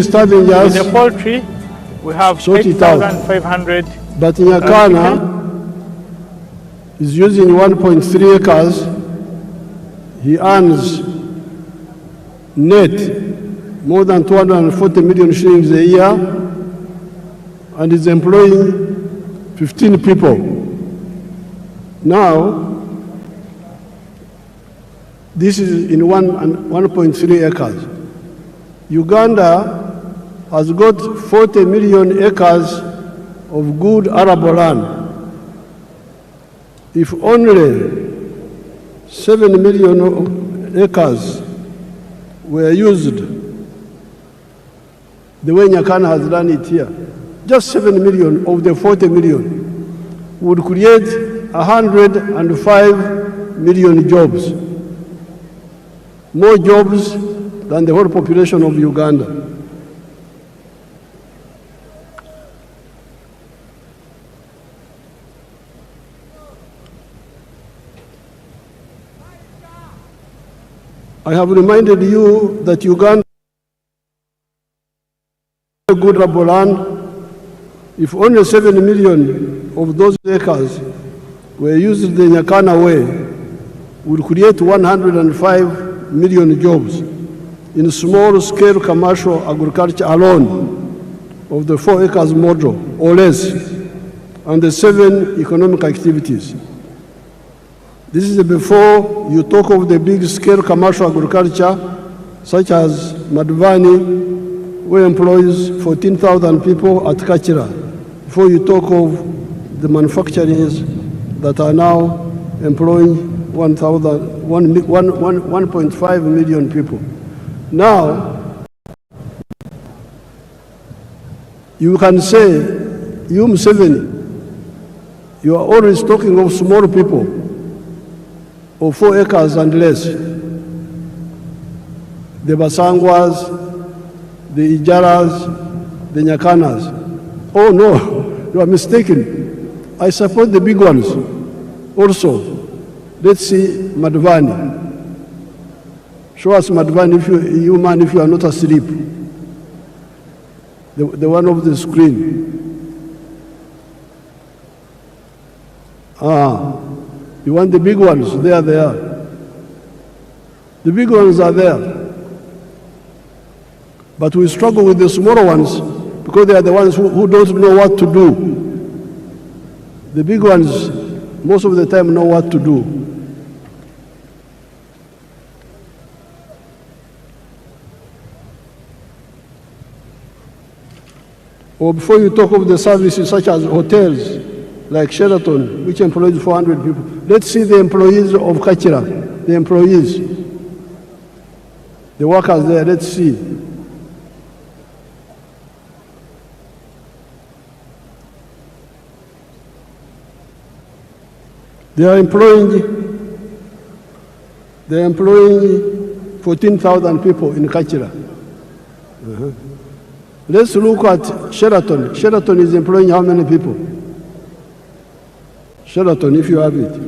starting With just the poultry, we have sort it out. 8,500. But Nyakana is using 1.3 acres. He earns net more than 240 million shillings a year and is employing 15 people. Now, this is in 1.3 acres. Uganda has got 40 million acres of good arable land. If only 7 million acres were used the way Nyakana has done it here, just 7 million of the 40 million would create 105 million jobs, more jobs than the whole population of Uganda. I have reminded you that Uganda has good arable land. If only 7 million of those acres were used the Nyakana way, would create 105 million jobs in small-scale commercial agriculture alone of the 4 acres model or less, and the 7 economic activities. This is before you talk of the big-scale commercial agriculture, such as Madvani, where employs 14,000 people at Kachira, before you talk of the manufacturers that are now employing 1.5 million people. Now, you can say, you Museveni, you are always talking of small people, of 4 acres and less. The Basangwas, the Ijaras, the Nyakanas. Oh no, you are mistaken. I support the big ones also. Let's see Madvani. Show us Madvani, if you are not asleep. The one of the screen. You want the big ones? They are there. The big ones are there. But we struggle with the smaller ones because they are the ones who don't know what to do. The big ones, most of the time, know what to do. Or before you talk of the services such as hotels, like Sheraton, which employs 400 people. Let's see the employees of Kachira, the employees, the workers there, let's see. They are employing 14,000 people in Kachira. Let's look at Sheraton. Sheraton is employing how many people? Sheraton, if you have it.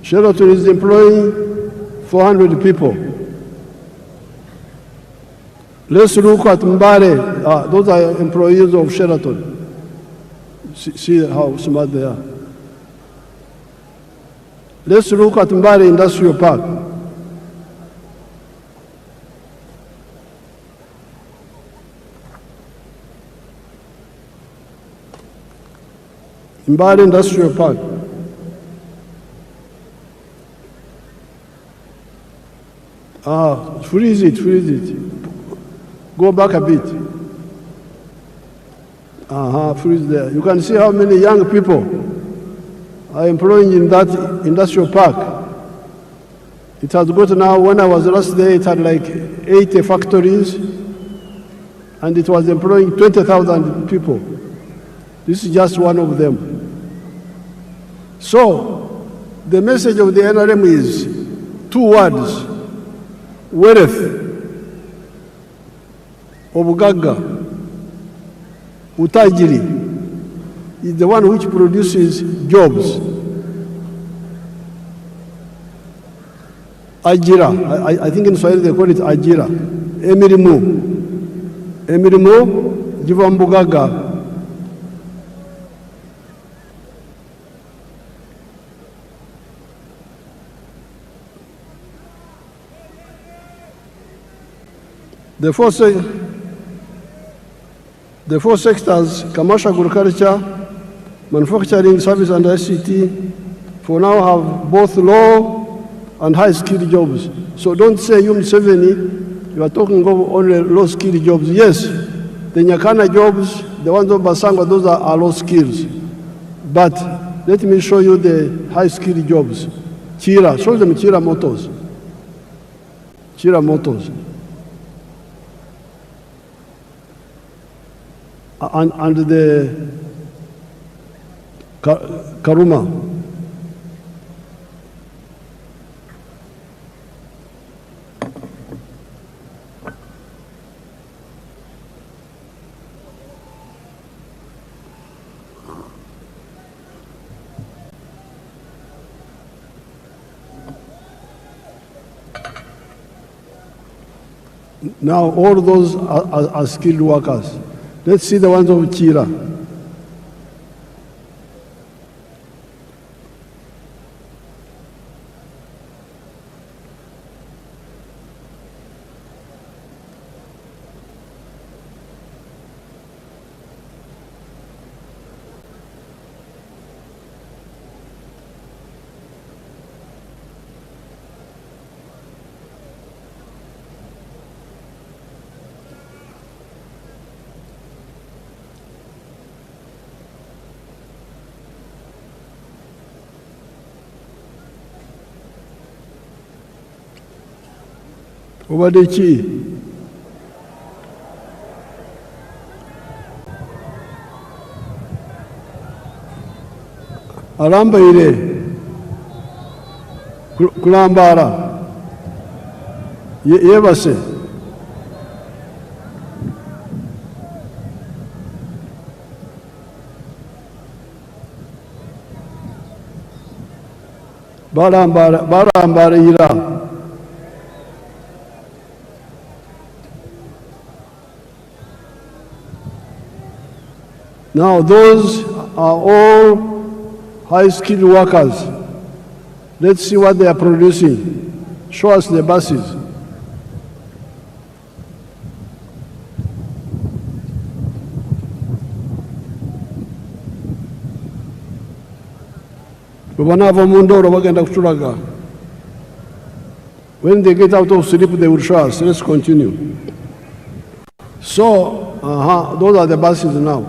Sheraton is employing 400 people. Let's look at Mbare. Those are employees of Sheraton. See how smart they are. Let's look at Mbare Industrial Park. Mbare Industrial Park. Freeze it. Go back a bit. Freeze there. You can see how many young people are employing in that industrial park. It has got now, when I was last there, it had like 80 factories, and it was employing 20,000 people. This is just one of them. So, the message of the NRM is 2 words: wealth, obugagga, Utajiri is the one which produces jobs. Ajira, I think in Swahili they call it ajira. Emirimu, Jivambugaga. The four sectors, commercial agriculture, manufacturing, service and ICT, for now have both low and high-skilled jobs. So don't say you Museveni, you are talking of only low-skilled jobs. Yes, the Nyakana jobs, the ones of Basangwa, those are low skills. But let me show you the high-skilled jobs. Chira, show them Chira Motors. Chira Motors. And the Karuma. Now all those are skilled workers. Let's see the ones of Chira. Obadde ki? Alambaire kulambala yebase balambala ira. Now those are all high-skilled workers. Let's see what they are producing. Show us the buses. When they get out of sleep, they will show us. Let's continue. So, those are the buses now,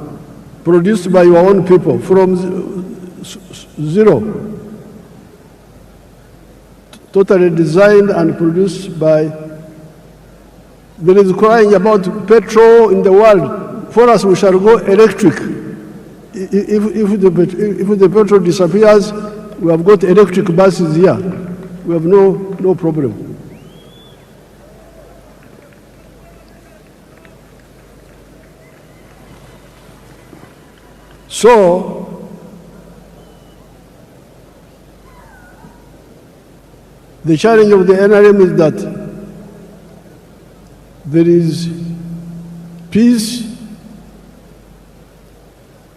produced by your own people from zero, totally designed and produced by. There is crying about petrol in the world. For us, we shall go electric. If the petrol disappears, we have got electric buses here. We have no problem. So, the challenge of the NRM is that there is peace,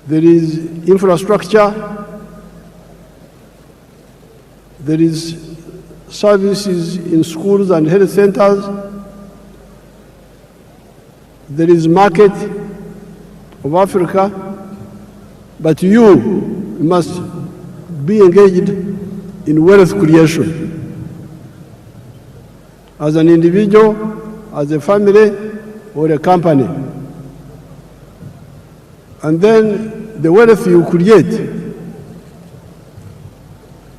there is infrastructure, there is services in schools and health centers, there is market of Africa, but you must be engaged in wealth creation. As an individual, as a family, or a company. And then the wealth you create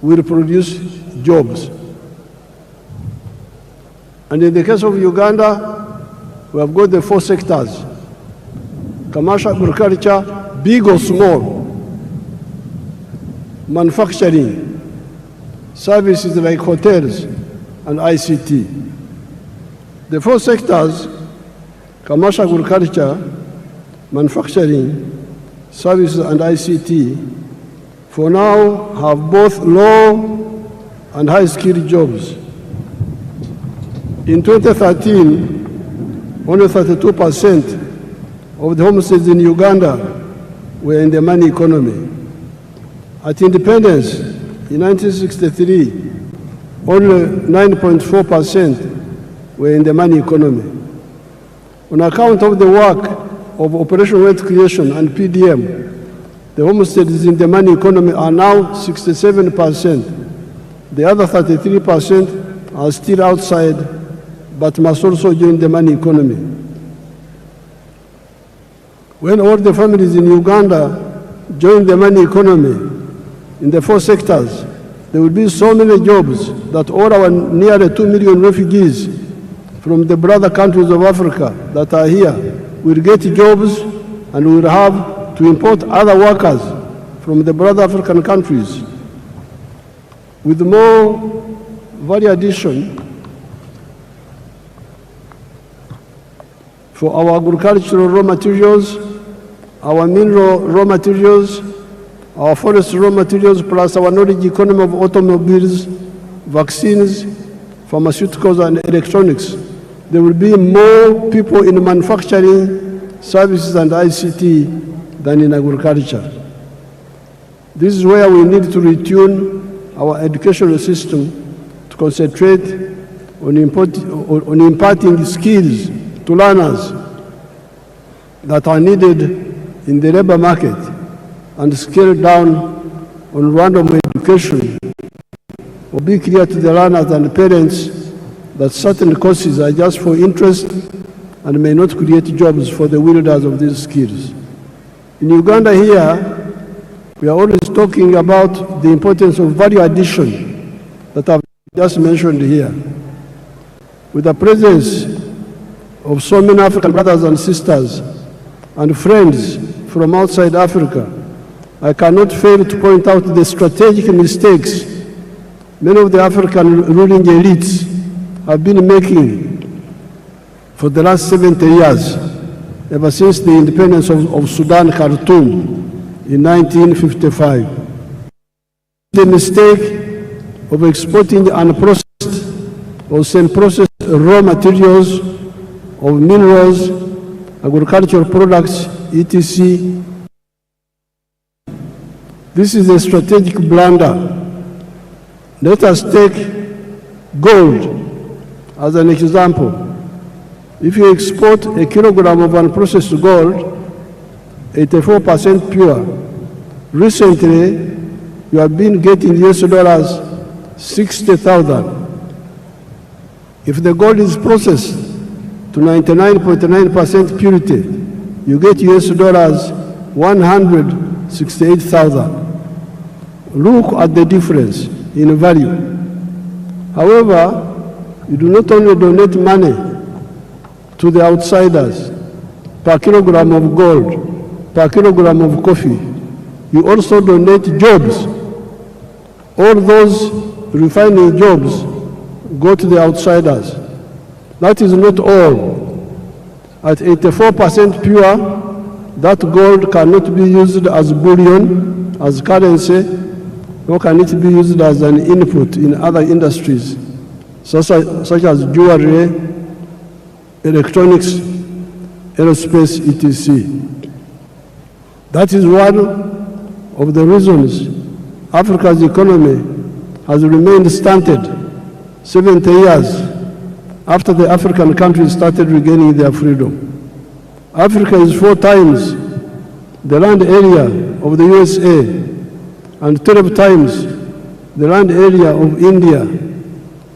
will produce jobs. And in the case of Uganda, we have got the four sectors: commercial agriculture, big or small, manufacturing, services like hotels, and ICT. The four sectors, commercial agriculture, manufacturing, services, and ICT, for now have both low and high-skilled jobs. In 2013, only 32% of the homesteads in Uganda were in the money economy. At independence in 1963, only 9.4% were in the money economy. On account of the work of Operation Wealth Creation and PDM, the homesteads in the money economy are now 67%. The other 33% are still outside, but must also join the money economy. When all the families in Uganda join the money economy in the 4 sectors, there will be so many jobs that all our nearly 2 million refugees from the brother countries of Africa that are here will get jobs, and we will have to import other workers from the brother African countries. With more value addition for our agricultural raw materials, our mineral raw materials, our forest raw materials, plus our knowledge economy of automobiles, vaccines, pharmaceuticals, and electronics, there will be more people in manufacturing, services, and ICT than in agriculture. This is where we need to retune our educational system to concentrate on imparting skills to learners that are needed in the labor market and scale down on random education, or be clear to the learners and parents that certain courses are just for interest and may not create jobs for the wielders of these skills. In Uganda here, we are always talking about the importance of value addition that I've just mentioned here. With the presence of so many African brothers and sisters and friends from outside Africa, I cannot fail to point out the strategic mistakes many of the African ruling elites have been making for the last 70 years, ever since the independence of Sudan, Khartoum, in 1955. The mistake of exporting unprocessed or semi-processed raw materials of minerals, agricultural products, etc. This is a strategic blunder. Let us take gold as an example. If you export a kilogram of unprocessed gold, 84% pure, recently you have been getting US dollars 60,000. If the gold is processed to 99.9% purity, you get US dollars 168,000. Look at the difference in value. However, you do not only donate money to the outsiders per kilogram of gold, per kilogram of coffee, you also donate jobs. All those refining jobs go to the outsiders. That is not all. At 84% pure, that gold cannot be used as bullion, as currency, nor can it be used as an input in other industries, such as jewelry, electronics, aerospace, etc. That is one of the reasons Africa's economy has remained stunted 70 years after the African countries started regaining their freedom. Africa is 4 times the land area of the USA and 12 times the land area of India,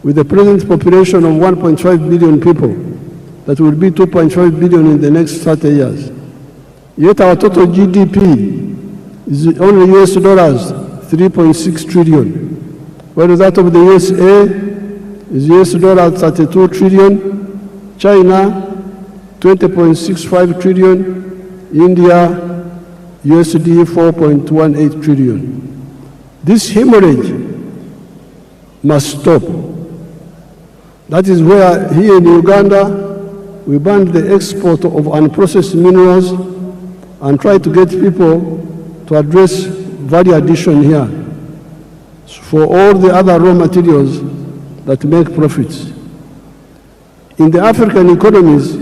with a present population of 1.5 billion people that will be 2.5 billion in the next 30 years. Yet our total GDP is only US dollars 3.6 trillion, while that of the USA is US dollars 32 trillion, China 20.65 trillion, India USD 4.18 trillion. This hemorrhage must stop. That is where here in Uganda we banned the export of unprocessed minerals and try to get people to address value addition here for all the other raw materials that make profits. In the African economies,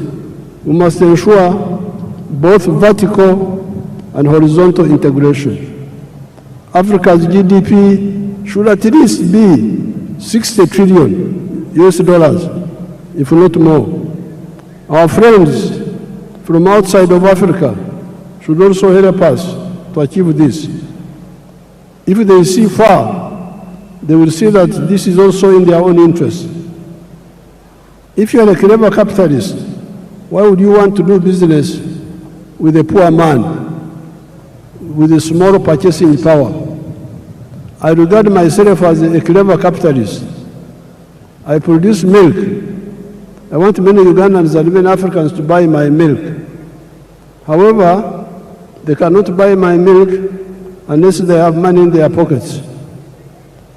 we must ensure both vertical and horizontal integration. Africa's GDP should at least be 60 trillion US dollars, if not more. Our friends from outside of Africa should also help us to achieve this. If they see far, they will see that this is also in their own interest. If you are a clever capitalist, why would you want to do business with a poor man with a small purchasing power? I regard myself as a clever capitalist. I produce milk. I want many Ugandans and many Africans to buy my milk. However, they cannot buy my milk unless they have money in their pockets.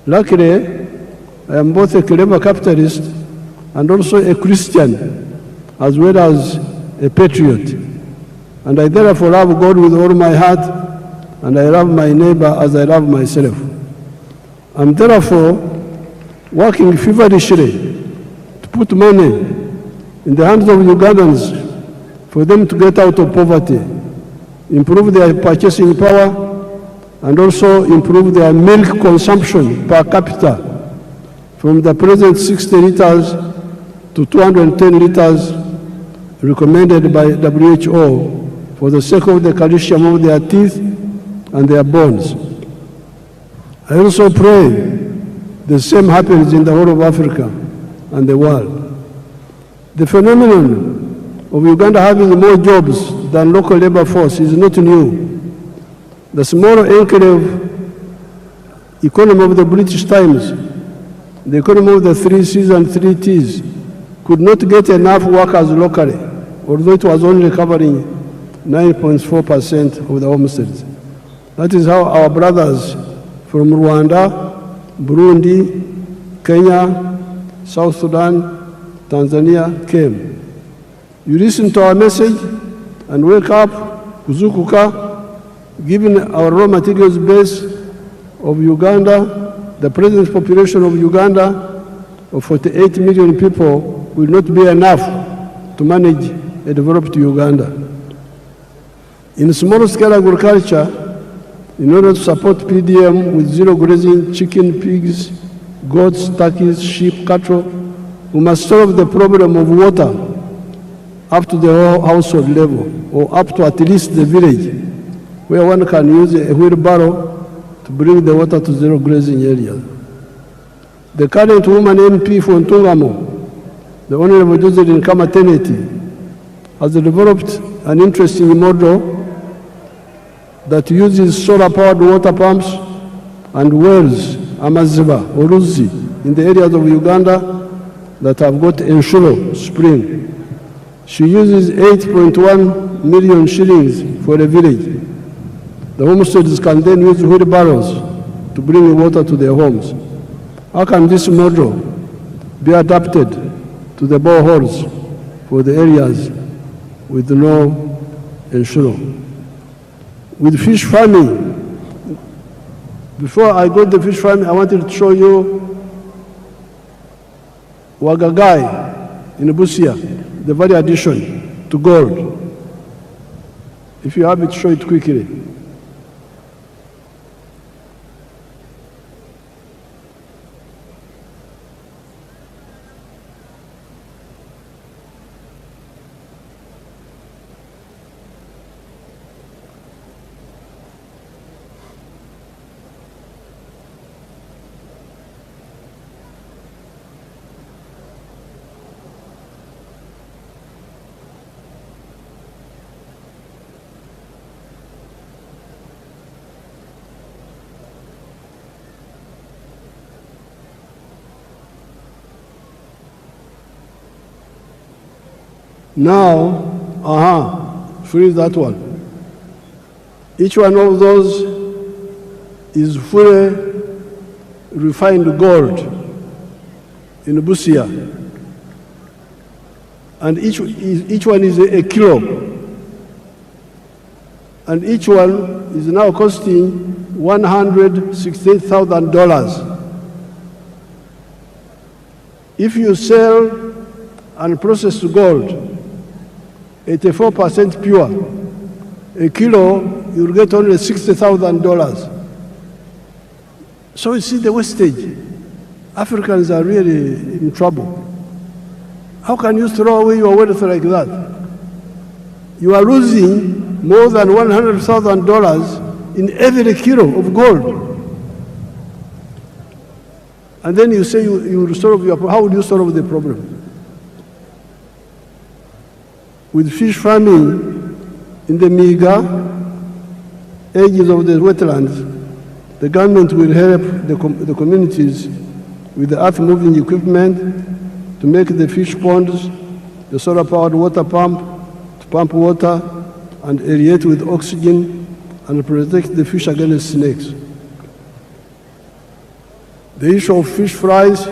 Luckily, I am both a clever capitalist and also a Christian, as well as a patriot. And I therefore love God with all my heart, and I love my neighbor as I love myself. I'm therefore working feverishly to put money in the hands of Ugandans for them to get out of poverty, improve their purchasing power, and also improve their milk consumption per capita from the present 60 liters to 210 liters recommended by WHO for the sake of the calcium of their teeth and their bones. I also pray the same happens in the whole of Africa and the world. The phenomenon of Uganda having more jobs than local labor force is not new. The small enclave economy of the British times, the economy of the 3 C's and 3 T's, could not get enough workers locally, although it was only covering 9.4% of the homesteads. That is how our brothers from Rwanda, Burundi, Kenya, South Sudan, Tanzania came. You listen to our message and wake up, kuzukuka, given our raw materials base of Uganda, the present population of Uganda of 48 million people will not be enough to manage a developed Uganda. In small-scale agriculture, in order to support PDM with zero grazing chicken, pigs, goats, turkeys, sheep, cattle, we must solve the problem of water up to the household level, or up to at least the village, where one can use a wheelbarrow to bring the water to zero grazing areas. The current woman MP for Ntungamo, the Honorable Josephine Kamateneti, has developed an interesting model that uses solar-powered water pumps and wells, amaziba, or uzi, in the areas of Uganda that have got Enshuro spring. She uses 8.1 million shillings for a village. The homesteads can then use wheelbarrows to bring water to their homes. How can this model be adapted to the boreholes for the areas with no Enshuro? With fish farming, before I go to fish farming, I wanted to show you Wagagai in Busia, the value addition to gold. If you have it, show it quickly. Now, freeze that one. Each one of those is fully refined gold in Busia. And each one is a kilo. and each one is now costing $168,000. If you sell unprocessed gold, 84% pure, a kilo, you'll get only $60,000. So you see the wastage. Africans are really in trouble. How can you throw away your wealth like that? You are losing more than $100,000 in every kilo of gold. And then you say you will solve your problem. How will you solve the problem? With fish farming in the Miga edges of the wetlands, the government will help the communities with the earth-moving equipment to make the fish ponds, the solar-powered water pump, to pump water and aerate with oxygen and protect the fish against snakes. The issue of fish fries,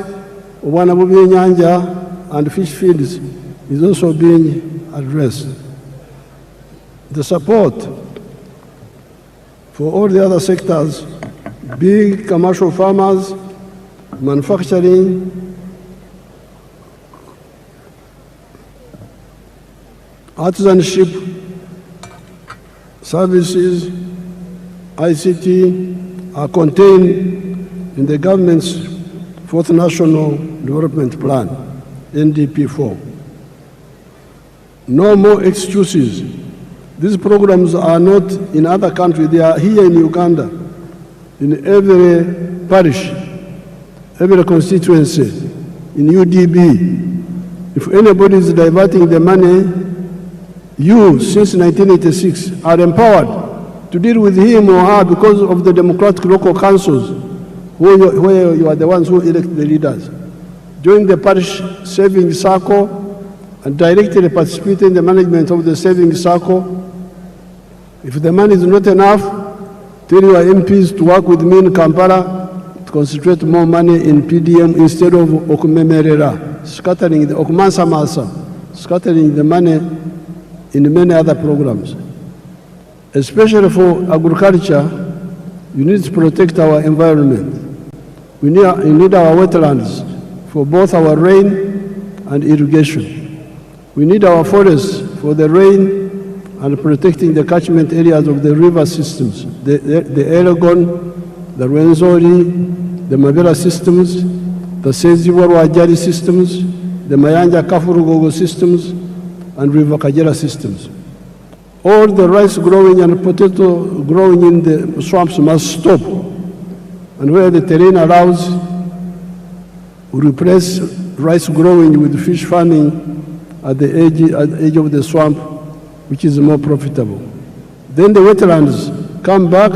and fish feeds is also being addressed. The support for all the other sectors, big commercial farmers, manufacturing, artisanship, services, ICT are contained in the government's 4th National Development Plan, NDP4. No more excuses. These programs are not in other countries, they are here in Uganda, in every parish, every constituency, in UDB. If anybody is diverting the money, you, since 1986, are empowered to deal with him or her because of the democratic local councils, where you are the ones who elect the leaders. Join the parish savings circle and directly participate in the management of the savings circle. If the money is not enough, tell your MPs to work with me in Kampala to concentrate more money in PDM instead of okumemerera, scattering the okumansamasa, scattering the money in many other programs. Especially for agriculture, you need to protect our environment. We need our wetlands for both our rain and irrigation. We need our forests for the rain and protecting the catchment areas of the river systems, the Elgon, the Rwenzori, the Mabera systems, the Seziwa-Rwajari systems, the Mayanja Kafurugogo systems, and River Kagera systems. All the rice growing and potato growing in the swamps must stop. And where the terrain allows, we replace rice growing with fish farming at the edge of the swamp, which is more profitable. Then the wetlands come back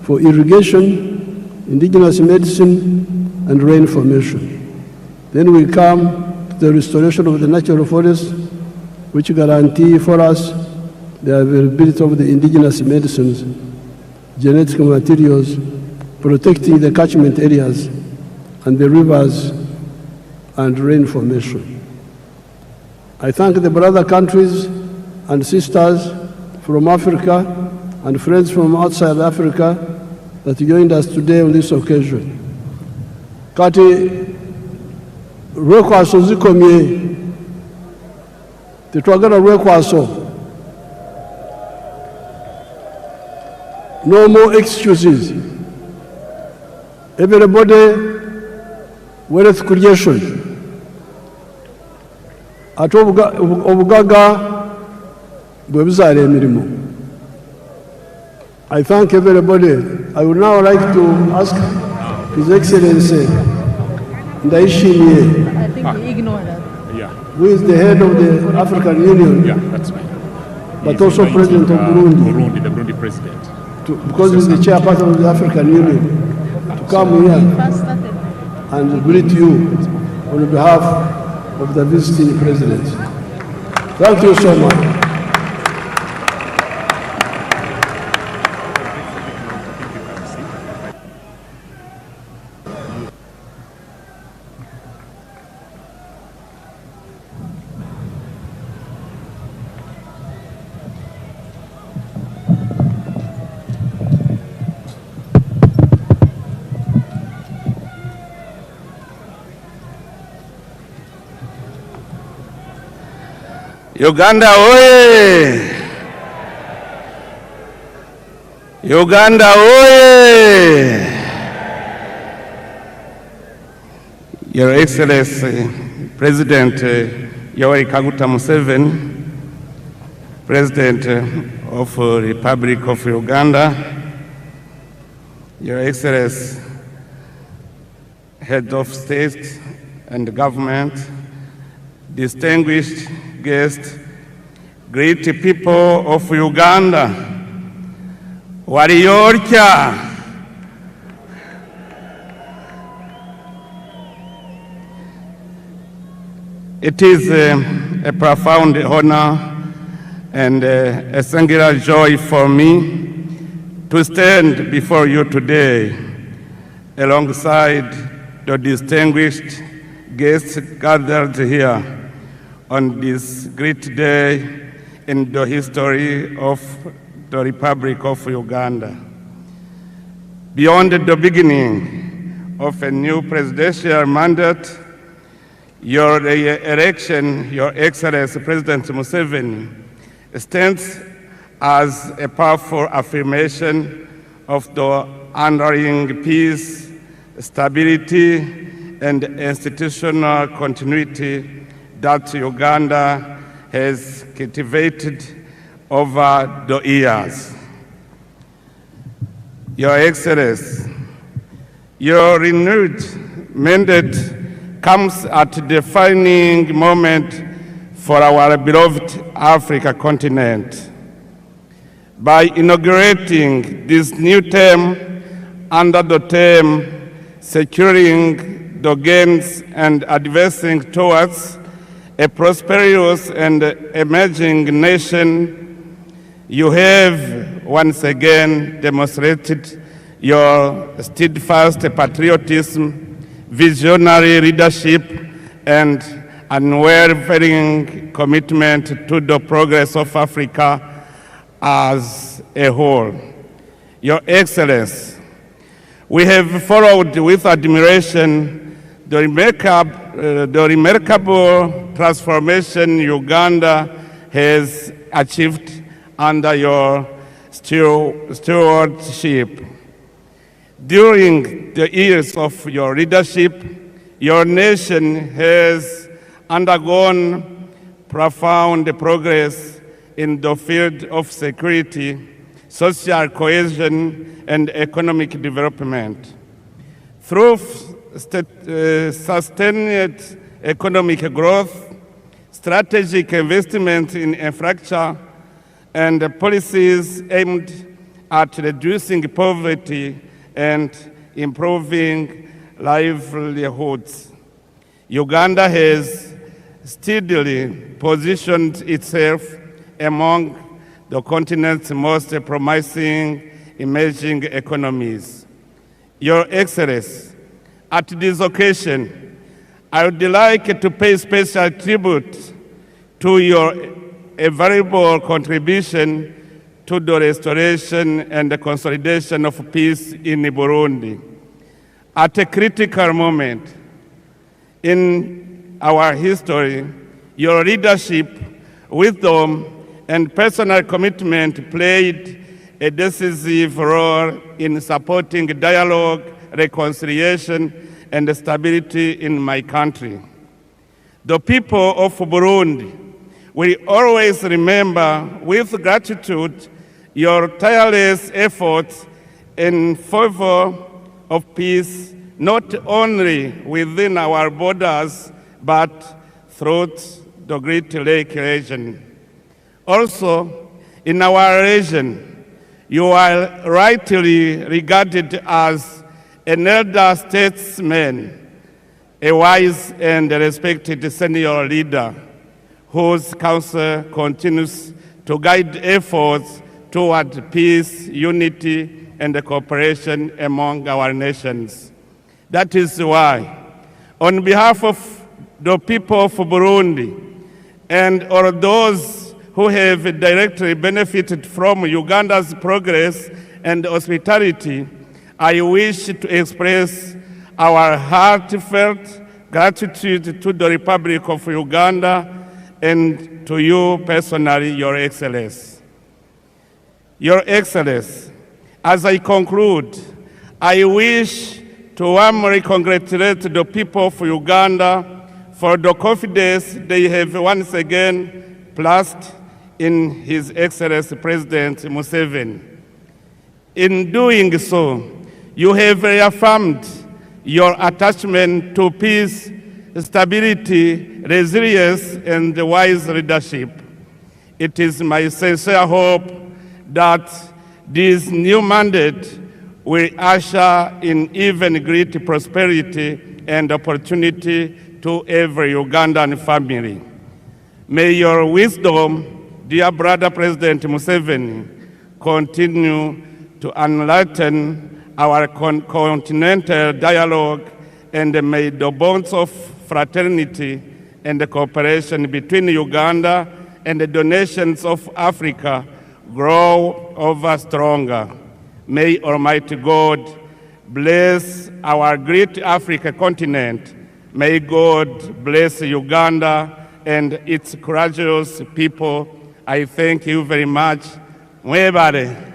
for irrigation, indigenous medicine, and rain formation. Then we come to the restoration of the natural forests, which guarantee for us the availability of the indigenous medicines, genetic materials, protecting the catchment areas and the rivers and rain formation. I thank the brother countries and sisters from Africa and friends from outside Africa that joined us today on this occasion. Kati lwekwaso zikomye, tetwagala lwekwaso. No more excuses. Everybody, wealth creation. Ate obugaga bwe buzaala emirimu. I thank everybody. I would now like to ask His Excellency Ndaishimie, I think we ignore that. Yeah, who is the head of the African Union, yeah, that's right. but He's also President of Burundi, the Burundi president. because he's the chairperson of the African Union, to come here First started. and greet you on behalf of the visiting president. Thank you so much. Uganda oye! Uganda oye! Your Excellency, President Yoweri Kaguta Museveni, President of the Republic of Uganda, Your Excellency, Head of State and Government, distinguished guests, great people of Uganda, Wariyorcha. It is a profound honor and a singular joy for me to stand before you today alongside the distinguished guests gathered here on this great day in the history of the Republic of Uganda. Beyond the beginning of a new presidential mandate, your election, Your Excellency President Museveni, stands as a powerful affirmation of the underlying peace, stability, and institutional continuity that Uganda has cultivated over the years. Your Excellency, your renewed mandate comes at a defining moment for our beloved Africa continent. By inaugurating this new term under the theme Securing the Gains and Advancing Towards a Prosperous and Emerging Nation, you have once again demonstrated your steadfast patriotism, visionary leadership, and unwavering commitment to the progress of Africa as a whole. Your Excellency, we have followed with admiration the remarkable transformation Uganda has achieved under your stewardship. During the years of your leadership, your nation has undergone profound progress in the field of security, social cohesion, and economic development. Through sustained economic growth, strategic investment in infrastructure, and policies aimed at reducing poverty and improving livelihoods, Uganda has steadily positioned itself among the continent's most promising emerging economies. Your Excellency, at this occasion, I would like to pay special tribute to your invaluable contribution to the restoration and the consolidation of peace in Burundi. At a critical moment in our history, your leadership, wisdom, and personal commitment played a decisive role in supporting dialogue, reconciliation, and stability in my country. The people of Burundi will always remember with gratitude your tireless efforts in favor of peace, not only within our borders, but throughout the Great Lake region. Also, in our region, you are rightly regarded as an elder statesman, a wise and respected senior leader whose counsel continues to guide efforts toward peace, unity, and cooperation among our nations. That is why, on behalf of the people of Burundi and all those who have directly benefited from Uganda's progress and hospitality, I wish to express our heartfelt gratitude to the Republic of Uganda and to you personally, Your Excellency. Your Excellency, as I conclude, I wish to warmly congratulate the people of Uganda for the confidence they have once again placed in His Excellency President Museveni. In doing so, you have reaffirmed your attachment to peace, stability, resilience, and wise leadership. It is my sincere hope that this new mandate will usher in even greater prosperity and opportunity to every Ugandan family. May your wisdom, dear brother President Museveni, continue to enlighten our continental dialogue, and may the bonds of fraternity and cooperation between Uganda and the nations of Africa grow ever stronger. May Almighty God bless our great Africa continent. May God bless Uganda and its courageous people. I thank you very much. Mwebale.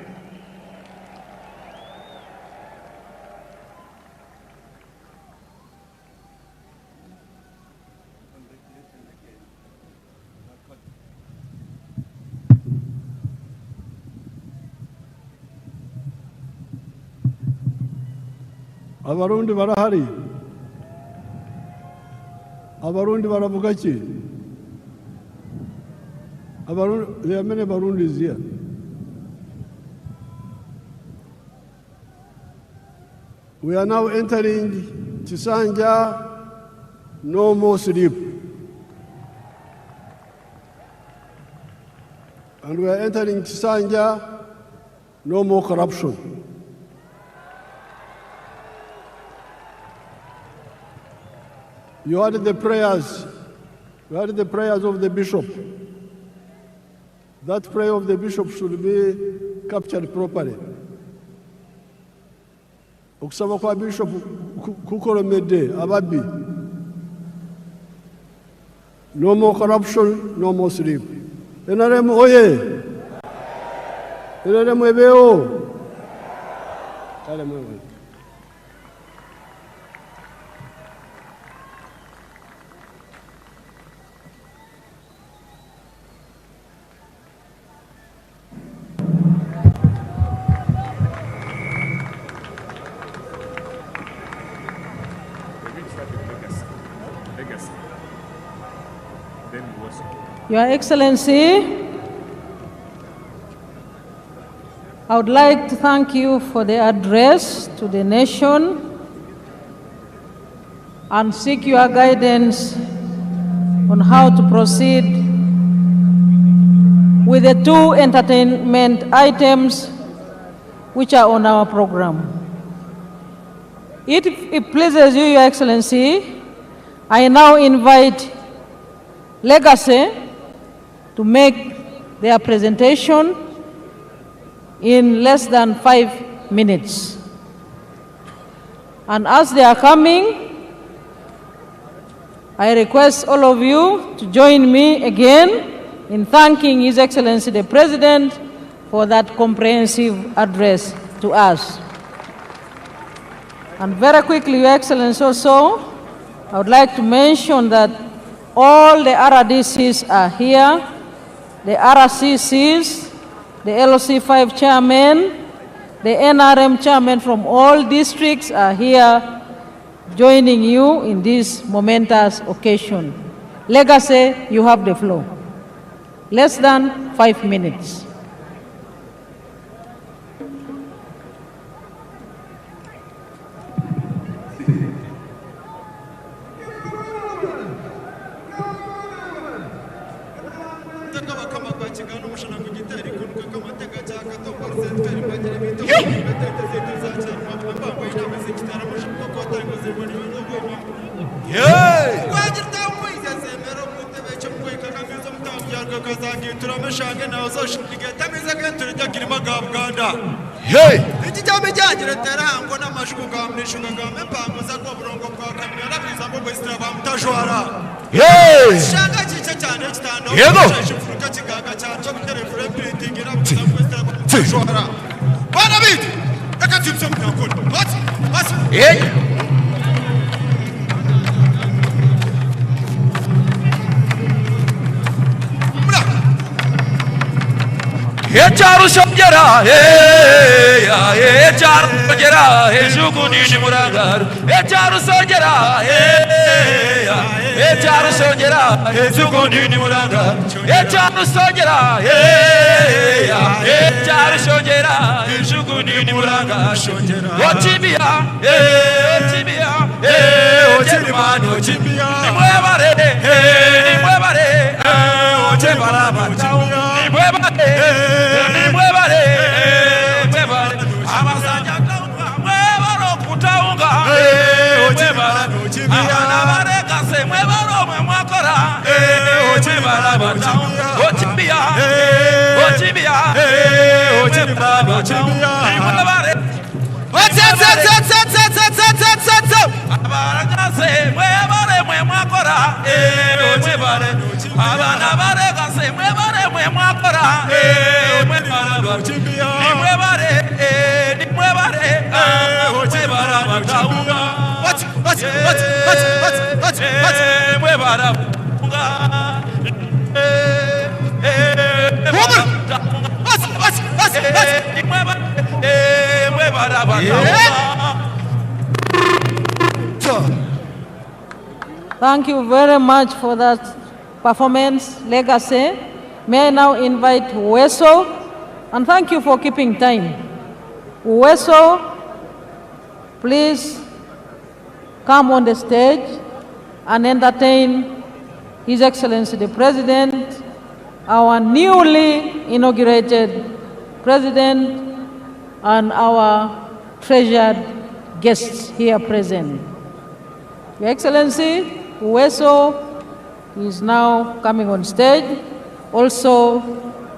Abarundi barahari. Abarundi baravuga ki? There are many Barundis here. We are now entering Chisanja, no more sleep. And we are entering Chisanja, no more corruption. You heard the prayers. You heard the prayers of the bishop. That prayer of the bishop should be captured properly. Okusaba kwa bishop kukolomedde ababbi. No more corruption, no more sleep. NRM oye. NRM ebeo. Kale mwewe. Your Excellency, I would like to thank you for the address to the nation and seek your guidance on how to proceed with the two entertainment items which are on our program. If it pleases you, Your Excellency, I now invite Legacy to make their presentation in less than 5 minutes. And as they are coming, I request all of you to join me again in thanking His Excellency the President for that comprehensive address to us. And very quickly, Your Excellency, also, I would like to mention that all the RDCs are here, the RCCs, the LOC5 chairmen, the NRM chairmen from all districts are here joining you in this momentous occasion. Legacy, you have the floor. Less than 5 minutes. Hey! Yego. Echaru shongera, echaru shongera, ejuguni nimuragar. Echaru shongera, echaru shongera, ejuguni nimuragar. Echaru shongera, echaru shongera, ejuguni nimuragar. Ochibia, ochibia, ochibia, ochibia. Nimwebare, nimwebare, ochibara matau. Thank you very much for that performance, Legacy. May I now invite Weso, and thank you for keeping time. Weso, please come on the stage and entertain His Excellency the President, our newly inaugurated President, and our treasured guests here present. Your Excellency, Weso is now coming on stage, also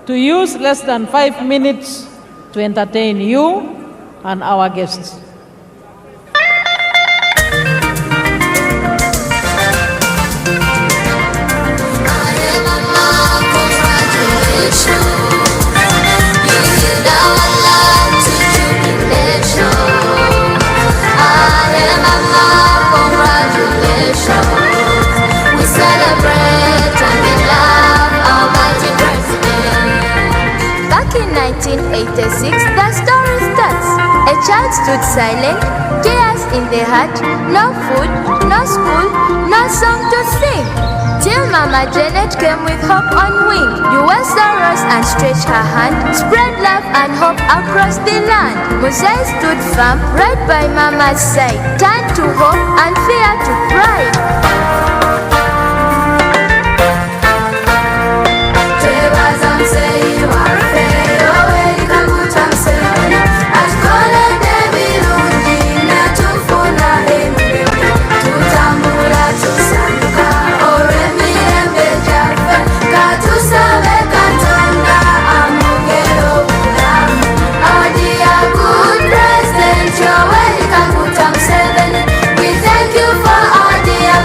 to use less than 5 minutes to entertain you and our guests. In 1986, the story starts. A child stood silent, tears in the heart, no food, no school, no song to sing. Till Mama Janet came with hope on wing. USA rose and stretched her hand, spread love and hope across the land. Musai stood firm, right by Mama's side, turned to hope and fear to pride. Yoweri Kaguta Museveni, atkola debirungi na tufuna embe, tutambula tusanduka oremiyembe jaffe, katusabe katonda amugero bulamu. Our dear good President Yoweri Kaguta Museveni, we thank you for our dear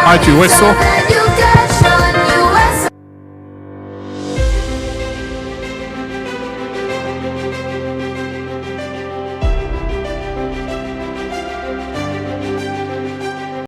Archie Wesso.